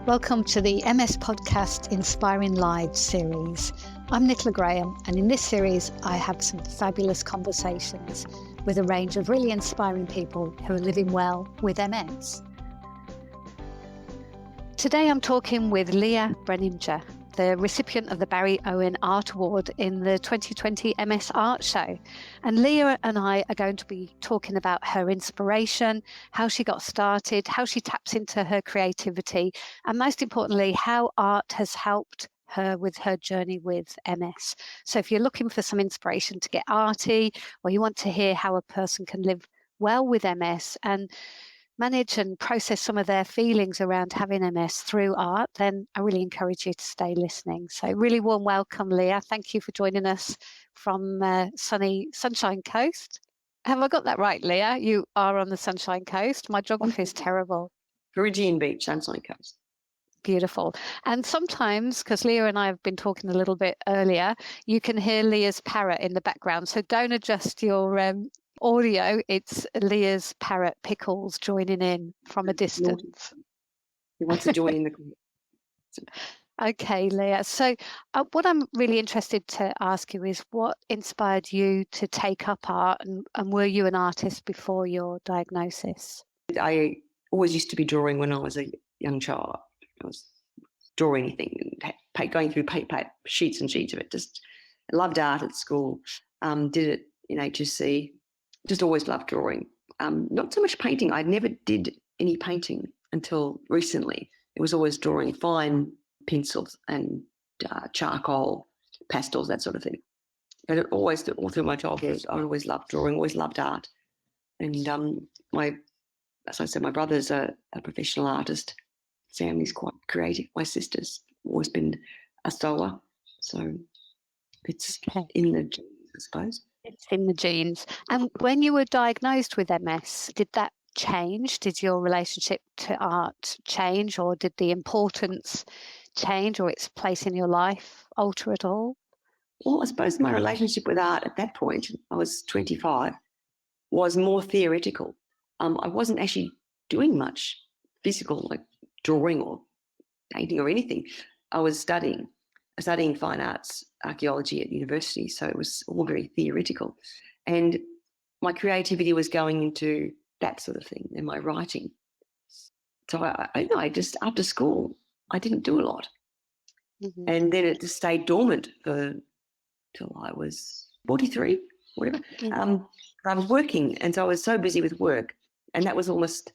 Welcome to the MS Podcast Inspiring Lives series. I'm Nicola Graham, and in this series I have some fabulous conversations with a range of really inspiring people who are living well with MS. Today I'm talking with Leah Breninger, the recipient of the Barry Owen Art Award in the 2020 MS Art Show. And Leah and I are going to be talking about her inspiration, how she got started, how she taps into her creativity, and most importantly, how art has helped her with her journey with MS. So if you're looking for some inspiration to get arty, or you want to hear how a person can live well with MS and manage and process some of their feelings around having MS through art, then I really encourage you to stay listening. So really warm welcome, Leah. Thank you for joining us from sunny Sunshine Coast. Have I got that right, Leah? You are on the Sunshine Coast. My geography is terrible. Viridian Beach, Sunshine Coast. Beautiful. And sometimes, because Leah and I have been talking a little bit earlier, you can hear Leah's parrot in the background. So don't adjust your audio. It's Leah's parrot Pickles joining in from a distance. He wants to join in the group. Okay, Leah. So what I'm really interested to ask you is what inspired you to take up art, and were you an artist before your diagnosis? I always used to be drawing when I was a young child. I was drawing anything, going through paper, sheets and sheets of it. Just loved art at school. Did it in HSC. Just always loved drawing. Not so much painting. I never did any painting until recently. It was always drawing, fine pencils and charcoal, pastels, that sort of thing. But it always, all through my childhood, I always loved drawing, always loved art. And as I said, my brother's a professional artist. Family's quite creative. My sister's always been a sewer. So it's in the genes, I suppose. It's in the genes. And when you were diagnosed with MS, did that change? Did your relationship to art change, or did the importance change, or its place in your life alter at all? Well, I suppose my relationship with art at that point, I was 25, was more theoretical. I wasn't actually doing much physical, like drawing or painting or anything. I was studying fine arts, archaeology at university, so it was all very theoretical. And my creativity was going into that sort of thing and my writing. So I just, after school, I didn't do a lot. Mm-hmm. And then it just stayed dormant till I was 43, whatever. Mm-hmm. I was working, and so I was so busy with work, and that was almost,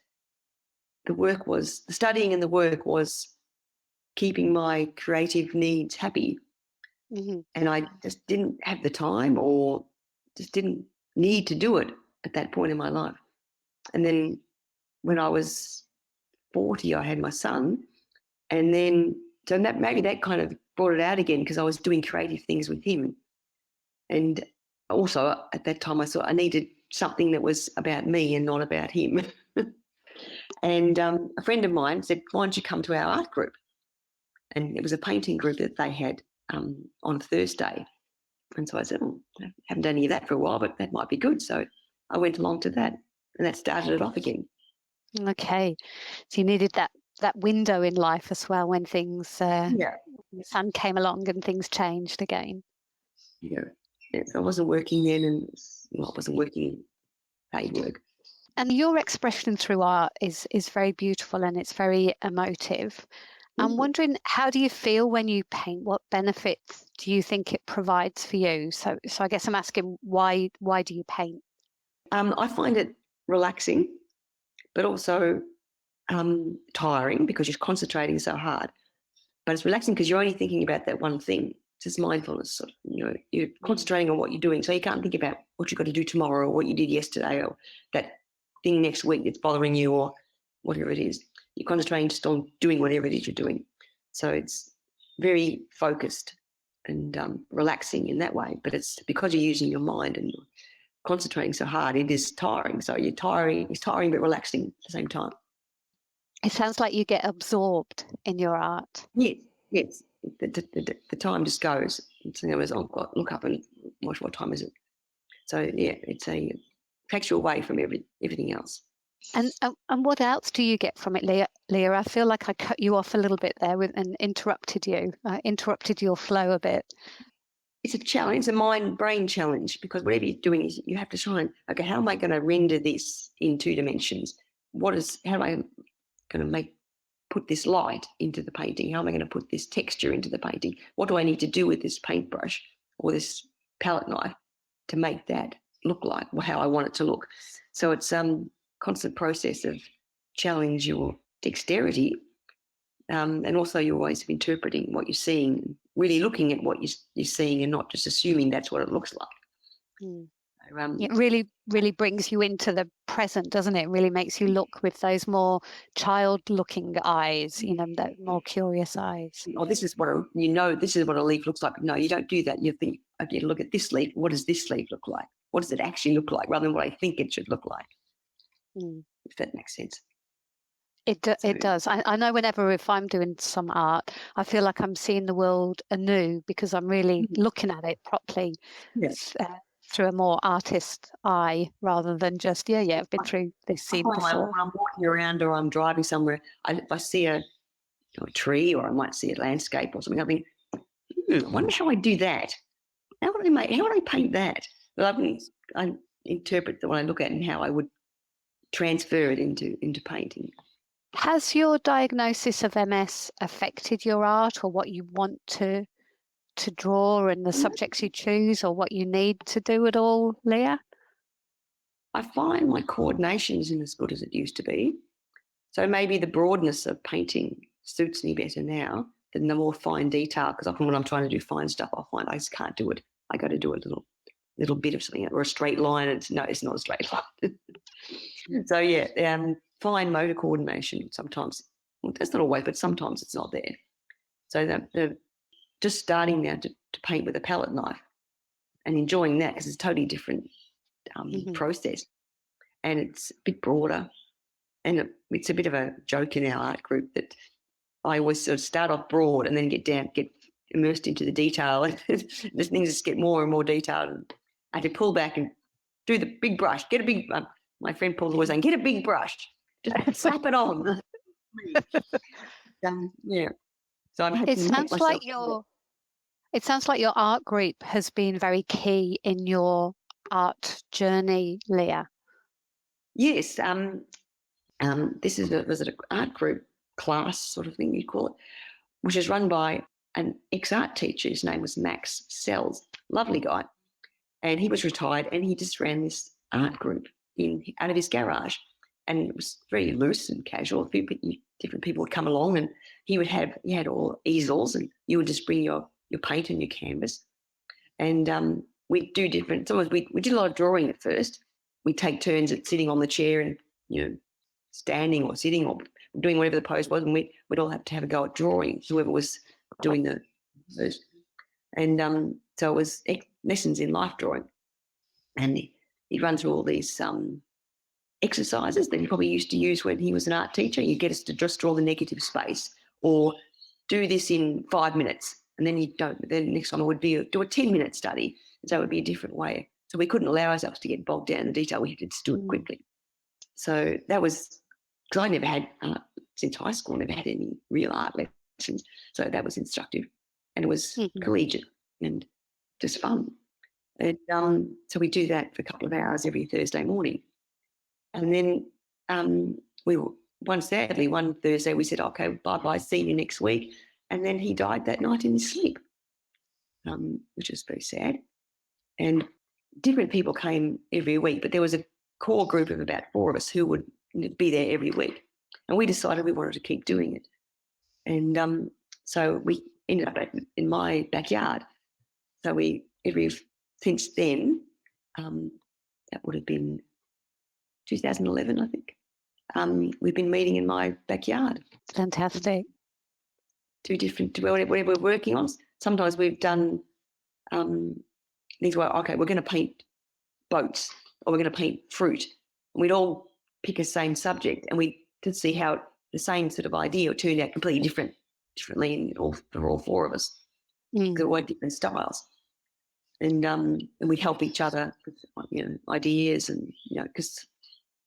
the studying and the work was keeping my creative needs happy. Mm-hmm. And I just didn't have the time, or just didn't need to do it at that point in my life. And then when I was 40, I had my son. And then, so maybe that kind of brought it out again, because I was doing creative things with him. And also at that time I thought I needed something that was about me and not about him. And a friend of mine said, why don't you come to our art group? And it was a painting group that they had on Thursday. And so I said, I haven't done any of that for a while, but that might be good. So I went along to that, and that started it off again. Okay. So you needed that window in life as well, when things, the sun came along and things changed again. Yeah. So I wasn't working then, and I wasn't working paid work. And your expression through art is very beautiful, and it's very emotive. I'm wondering, how do you feel when you paint? What benefits do you think it provides for you? So I guess I'm asking, why do you paint? I find it relaxing, but also tiring, because you're concentrating so hard. But it's relaxing because you're only thinking about that one thing. It's just mindfulness. You're concentrating on what you're doing, so you can't think about what you've got to do tomorrow, or what you did yesterday, or that thing next week that's bothering you, or whatever it is. You're concentrating just on doing whatever it is you're doing. So it's very focused and relaxing in that way. But it's because you're using your mind and you're concentrating so hard, it is tiring. So it's tiring but relaxing at the same time. It sounds like you get absorbed in your art. Yes. The time just goes. It's, I've got to look up and watch what time is it. So yeah, it's takes you away from everything else. And what else do you get from it, Leah? Leah, I feel like I cut you off a little bit there and interrupted you. I interrupted your flow a bit. It's a challenge, it's a mind-brain challenge, because whatever you're doing is you have to try and, okay, how am I going to render this in 2 dimensions? How am I going to put this light into the painting? How am I going to put this texture into the painting? What do I need to do with this paintbrush or this palette knife to make that look like how I want it to look? So it's constant process of challenge your dexterity, and also your ways of interpreting what you're seeing, really looking at what you're seeing and not just assuming that's what it looks like. Mm. It really, really brings you into the present, doesn't it? It really makes you look with those more child-looking eyes, that more curious eyes. Oh, this is what a leaf looks like. No, you don't do that. You think, okay, look at this leaf. What does this leaf look like? What does it actually look like, rather than what I think it should look like? If that makes sense. It does. I know if I'm doing some art, I feel like I'm seeing the world anew because I'm really looking at it properly. Yes. Through a more artist eye rather than just, I've been through this scene before. When I'm walking around or I'm driving somewhere, if I see a tree or I might see a landscape or something, I think, I wonder how I do that. How would I paint that? But I interpret what I look at and how I would transfer it into painting. Has your diagnosis of MS affected your art or what you want to draw and the subjects you choose or what you need to do at all, Leah? I find my coordination isn't as good as it used to be. So maybe the broadness of painting suits me better now than the more fine detail, because often when I'm trying to do fine stuff, I find I just can't do it. I got to do a little bit of something or a straight line. It's not a straight line. So fine motor coordination sometimes. Well, that's not always, but sometimes it's not there. So the just starting now to paint with a palette knife and enjoying that, because it's a totally different process, and it's a bit broader, and it's a bit of a joke in our art group that I always sort of start off broad and then get immersed into the detail, and things just get more and more detailed. And I had to pull back and do the big brush. Get a big. My friend Paul was saying, "Get a big brush, just slap it on." So I'm happy. It sounds like your art group has been very key in your art journey, Leah. Yes. This was an art group class sort of thing, you call it, which is run by an ex-art teacher. His name was Max Sells, lovely guy. And he was retired and he just ran this art group out of his garage. And it was very loose and casual. Different people would come along, and he had all easels, and you would just bring your paint and your canvas. And we'd do different, sometimes we did a lot of drawing at first. We'd take turns at sitting on the chair and, standing or sitting or doing whatever the pose was, and we'd all have to have a go at drawing, whoever was doing the first. And so it was lessons in life drawing. And he'd run through all these exercises that he probably used to use when he was an art teacher. You get us to just draw the negative space or do this in 5 minutes. And then then next time it would be do a 10-minute study. So it would be a different way. So we couldn't allow ourselves to get bogged down in the detail. We had to just do it quickly. So that was, because I never had, since high school, never had any real art lessons. So that was instructive. And it was collegiate and just fun. And so we do that for a couple of hours every Thursday morning. And then one Thursday we said, okay, bye-bye, see you next week. And then he died that night in his sleep, which was very sad. And different people came every week, but there was a core group of about 4 of us who would be there every week. And we decided we wanted to keep doing it. And so we ended up in my backyard. So since then, that would have been 2011, I think. We've been meeting in my backyard. Fantastic. 2 different, whatever we're working on. Sometimes we've done things where, okay, we're going to paint boats or we're going to paint fruit. And we'd all pick a same subject, and we could see how the same sort of idea turned out completely differently for all 4 of us. Because it were different styles. and we help each other with ideas, and because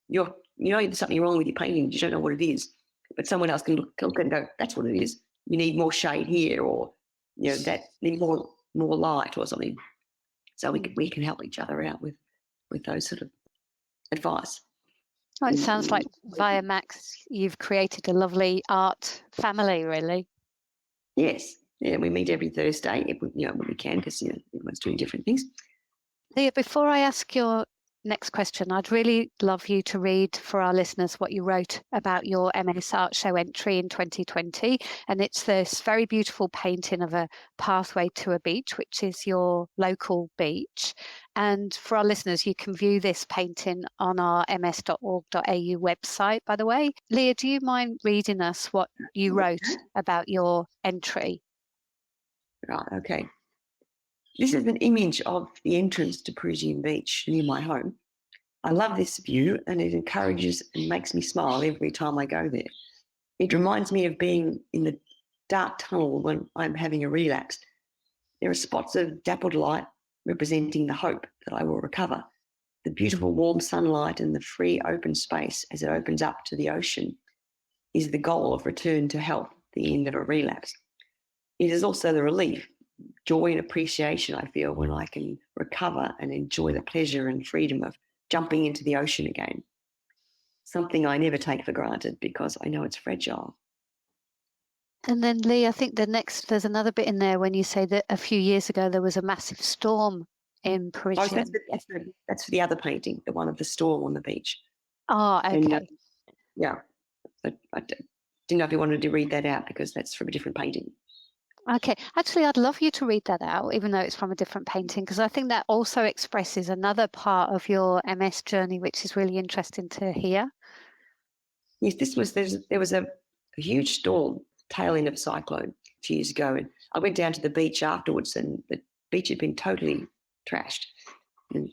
there's something wrong with your painting, you don't know what it is, but someone else can look and go, that's what it is. You need more shade here, or that need more light or something. So we can help each other out with those sort of advice. Oh, it sounds like via Max, you've created a lovely art family, really. Yes. Yeah, we meet every Thursday, when we can, because everyone's doing different things. Leah, before I ask your next question, I'd really love you to read for our listeners what you wrote about your MS Art Show entry in 2020. And it's this very beautiful painting of a pathway to a beach, which is your local beach. And for our listeners, you can view this painting on our ms.org.au website, by the way. Leah, do you mind reading us what you wrote about your entry? Right, okay. This is an image of the entrance to Parisian Beach near my home. I love this view, and it encourages and makes me smile every time I go there. It reminds me of being in the dark tunnel when I'm having a relapse. There are spots of dappled light representing the hope that I will recover. The beautiful warm sunlight and the free open space as it opens up to the ocean is the goal of return to health, the end of a relapse. It is also the relief, joy and appreciation I feel when I can recover and enjoy the pleasure and freedom of jumping into the ocean again. Something I never take for granted because I know it's fragile. And then, Lee, I think there's another bit in there when you say that a few years ago there was a massive storm in Parisian. Oh, that's for the other painting, the one of the storm on the beach. Oh, okay. And, yeah, I didn't know if you wanted to read that out because that's from a different painting. Okay, actually, I'd love you to read that out, even though it's from a different painting, because I think that also expresses another part of your MS journey, which is really interesting to hear. Yes, there was a huge storm, tail end of a cyclone a few years ago, and I went down to the beach afterwards, and the beach had been totally trashed. And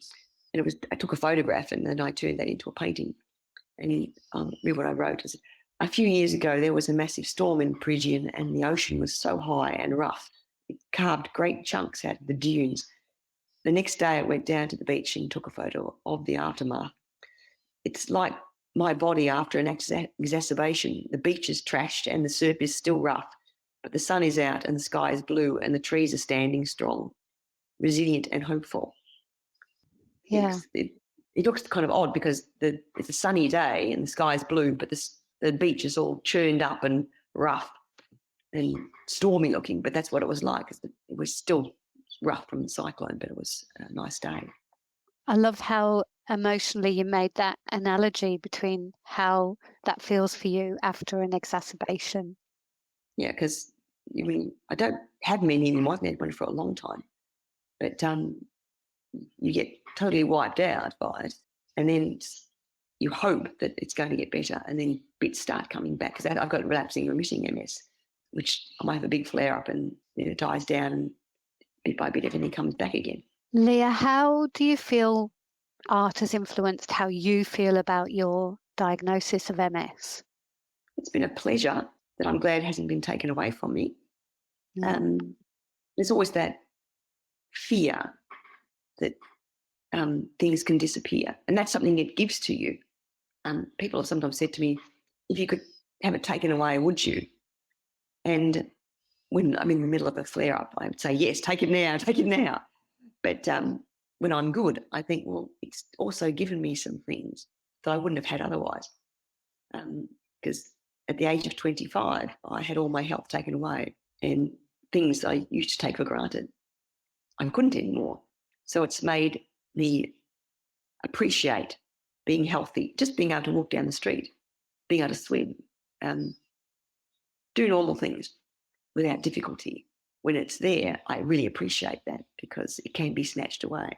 I took a photograph, and then I turned that into a painting. And read what I wrote. A few years ago, there was a massive storm in Parisian, and the ocean was so high and rough. It carved great chunks out of the dunes. The next day, I went down to the beach and took a photo of the aftermath. It's like my body after an exacerbation. The beach is trashed and the surf is still rough, but the sun is out and the sky is blue and the trees are standing strong, resilient and hopeful. Yeah. It looks kind of odd because it's a sunny day and the sky is blue, but the beach is all churned up and rough and stormy looking, but that's what it was like. It was still rough from the cyclone, but it was a nice day. I love how emotionally you made that analogy between how that feels for you after an exacerbation. Yeah, because I don't have many anymore. I've had one for a long time, but you get totally wiped out by it, and then you hope that it's going to get better, and then bits start coming back. Because I've got relapsing remitting MS, which I might have a big flare up and then it dies down, and bit by bit everything comes back again. Leah, how do you feel art has influenced how you feel about your diagnosis of MS? It's been a pleasure that I'm glad hasn't been taken away from me. There's always that fear that things can disappear, and that's something it gives to you. People have sometimes said to me, if you could have it taken away, would you? And when I'm in the middle of a flare-up, I would say, yes, take it now. But when I'm good, I think, well, it's also given me some things that I wouldn't have had otherwise. Because at the age of 25, I had all my health taken away, and things I used to take for granted, I couldn't anymore. So it's made me appreciate being healthy, just being able to walk down the street, being able to swim, do normal things without difficulty. When it's there, I really appreciate that because it can be snatched away.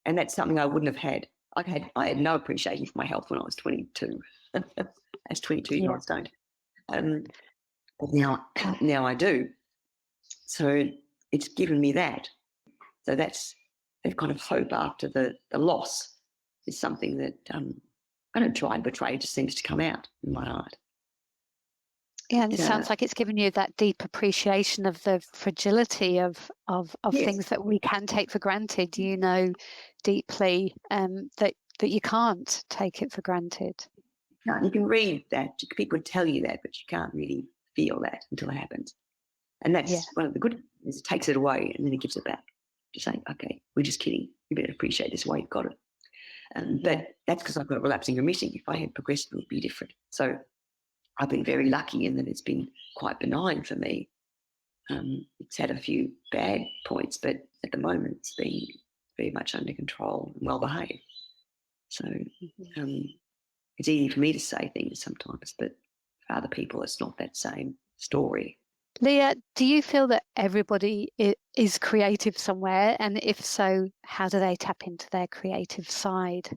And that's something I wouldn't have had. I had no appreciation for my health when I was 22, as 22-year-olds don't. But now I do. So it's given me that. So that's that kind of hope after the loss is something that I don't try and portray, it just seems to come out in my art. Yeah, and it sounds like it's given you that deep appreciation of the fragility of Yes. things that we can take for granted. You know deeply that you can't take it for granted. No, you can read that. People tell you that, but you can't really feel that until it happens. And that's one of the good things. It takes it away and then it gives it back. Just saying, okay, we're just kidding. You better appreciate this way you've got it. But that's because I've got relapsing remitting. If I had progressed, it would be different. So I've been very lucky in that it's been quite benign for me. It's had a few bad points, but at the moment it's been very much under control and well behaved. So it's easy for me to say things sometimes, but for other people it's not that same story. Leah, do you feel that everybody is creative somewhere? And if so, how do they tap into their creative side?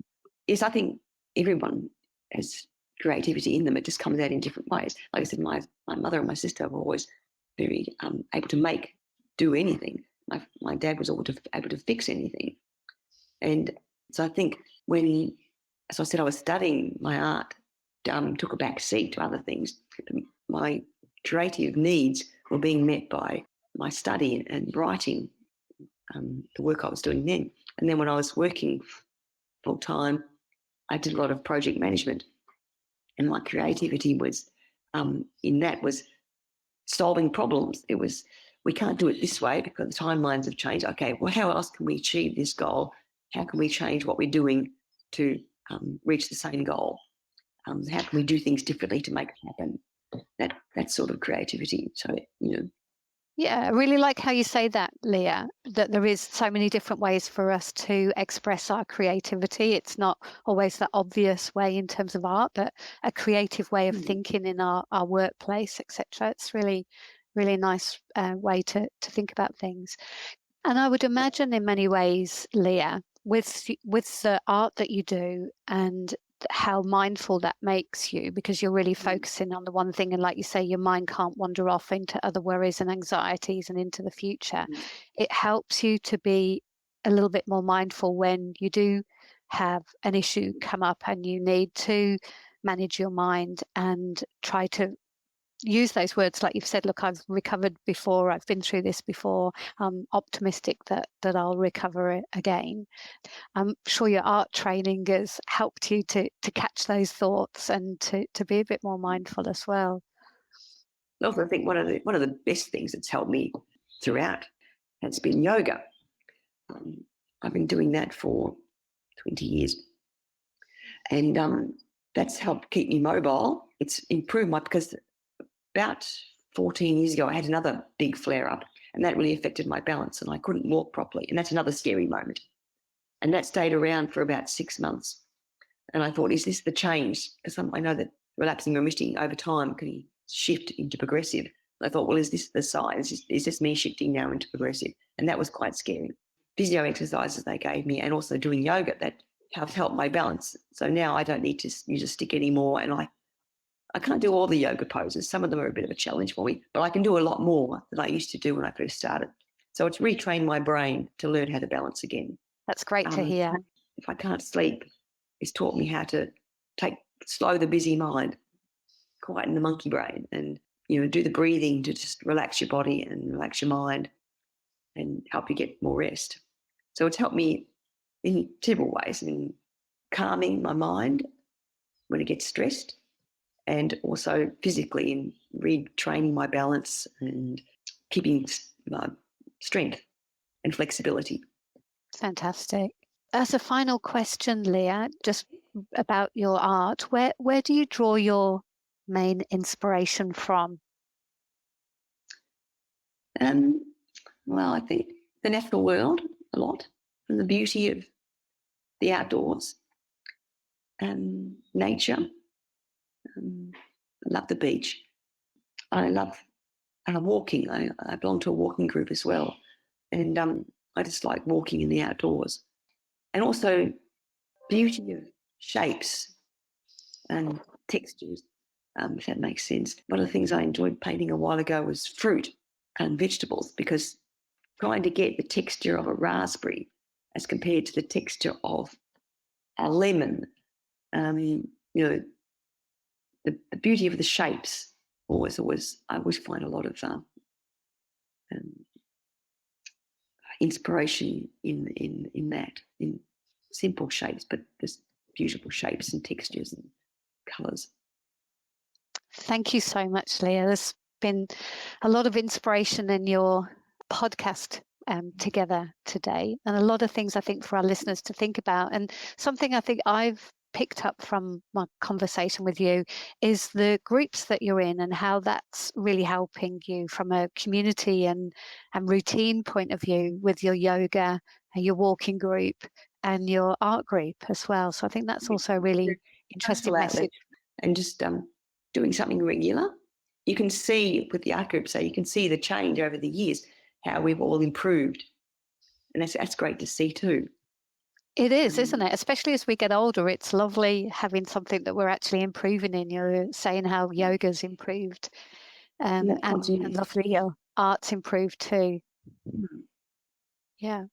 Yes, I think everyone has creativity in them. It just comes out in different ways. Like I said, my mother and my sister were always very able to do anything. My dad was always able to fix anything. And so I think when, as I said, I was studying, my art took a back seat to other things. My creative needs were being met by my study and writing, the work I was doing then. And then when I was working full time, I did a lot of project management, and my creativity was in that was solving problems. It was, we can't do it this way because the timelines have changed. Okay, well, how else can we achieve this goal? How can we change what we're doing to reach the same goal? How can we do things differently to make it happen? That sort of creativity. So, Yeah, I really like how you say that, Leah, that there is so many different ways for us to express our creativity. It's not always the obvious way in terms of art, but a creative way of thinking in our workplace, etc. It's really, really nice way to think about things. And I would imagine in many ways, Leah, with the art that you do and how mindful that makes you, because you're really focusing on the one thing, and like you say, your mind can't wander off into other worries and anxieties and into the future. It helps you to be a little bit more mindful when you do have an issue come up and you need to manage your mind and try to use those words like you've said. Look, I've recovered before, I've been through this before, I'm optimistic that I'll recover it again. I'm sure your art training has helped you to catch those thoughts and to be a bit more mindful as well. I also think one of the best things that's helped me throughout has been yoga. I've been doing that for 20 years, and that's helped keep me mobile. It's improved because about 14 years ago I had another big flare-up, and that really affected my balance, and I couldn't walk properly, and that's another scary moment. And that stayed around for about 6 months. And I thought, is this the change? Because I know that relapsing remitting over time can shift into progressive. And I thought, well, is this the sign? Is this me shifting now into progressive? And that was quite scary. Physio exercises they gave me, and also doing yoga, that have helped my balance. So now I don't need to use a stick anymore, and I can't do all the yoga poses. Some of them are a bit of a challenge for me, but I can do a lot more than I used to do when I first started. So it's retrained my brain to learn how to balance again. That's great to hear. If I can't sleep, it's taught me how to slow the busy mind, quieten the monkey brain, and do the breathing to just relax your body and relax your mind and help you get more rest. So it's helped me in several ways, in calming my mind when it gets stressed, and also physically in retraining my balance and keeping strength and flexibility. Fantastic. As a final question, Leah, just about your art, where do you draw your main inspiration from? Well, I think the natural world a lot, from the beauty of the outdoors and nature. I love the beach. I love walking. I belong to a walking group as well, and I just like walking in the outdoors. And also beauty of shapes and textures, if that makes sense. One of the things I enjoyed painting a while ago was fruit and vegetables, because trying to get the texture of a raspberry as compared to the texture of a lemon, the beauty of the shapes always, I always find a lot of inspiration in that, in simple shapes, but there's beautiful shapes and textures and colours. Thank you so much, Leah. There's been a lot of inspiration in your podcast together today, and a lot of things I think for our listeners to think about. And something I think I've picked up from my conversation with you is the groups that you're in and how that's really helping you from a community and routine point of view with your yoga and your walking group and your art group as well. So I think that's also a really interesting message. And just doing something regular. You can see with the art group, so you can see the change over the years, how we've all improved. And that's great to see too. It is, isn't it? Especially as we get older, it's lovely having something that we're actually improving in. You're saying how yoga's improved, and lovely your art's improved too. Yeah.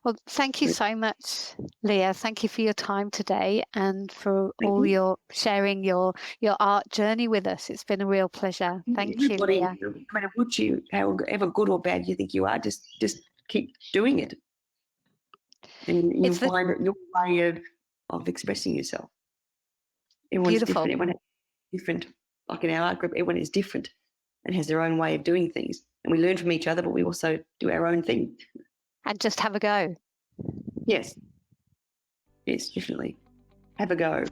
Well, thank you so much, Leah. Thank you for your time today and for all your sharing your art journey with us. It's been a real pleasure. Thank you, Leah. No matter what however good or bad you think you are, just keep doing it. And you'll find your way of expressing yourself. Everyone's different. Everyone has different. Like in our art group, everyone is different and has their own way of doing things. And we learn from each other, but we also do our own thing. And just have a go. Yes. Yes, definitely. Have a go.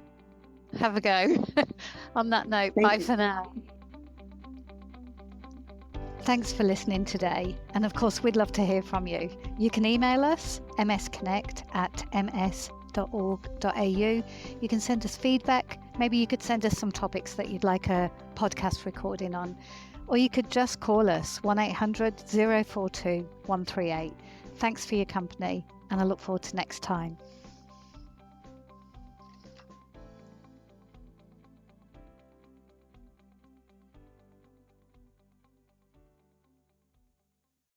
Have a go. On that note, bye for now. Thanks for listening today. And of course, we'd love to hear from you. You can email us, msconnect@ms.org.au. You can send us feedback. Maybe you could send us some topics that you'd like a podcast recording on. Or you could just call us 1-800-042-138. Thanks for your company, and I look forward to next time.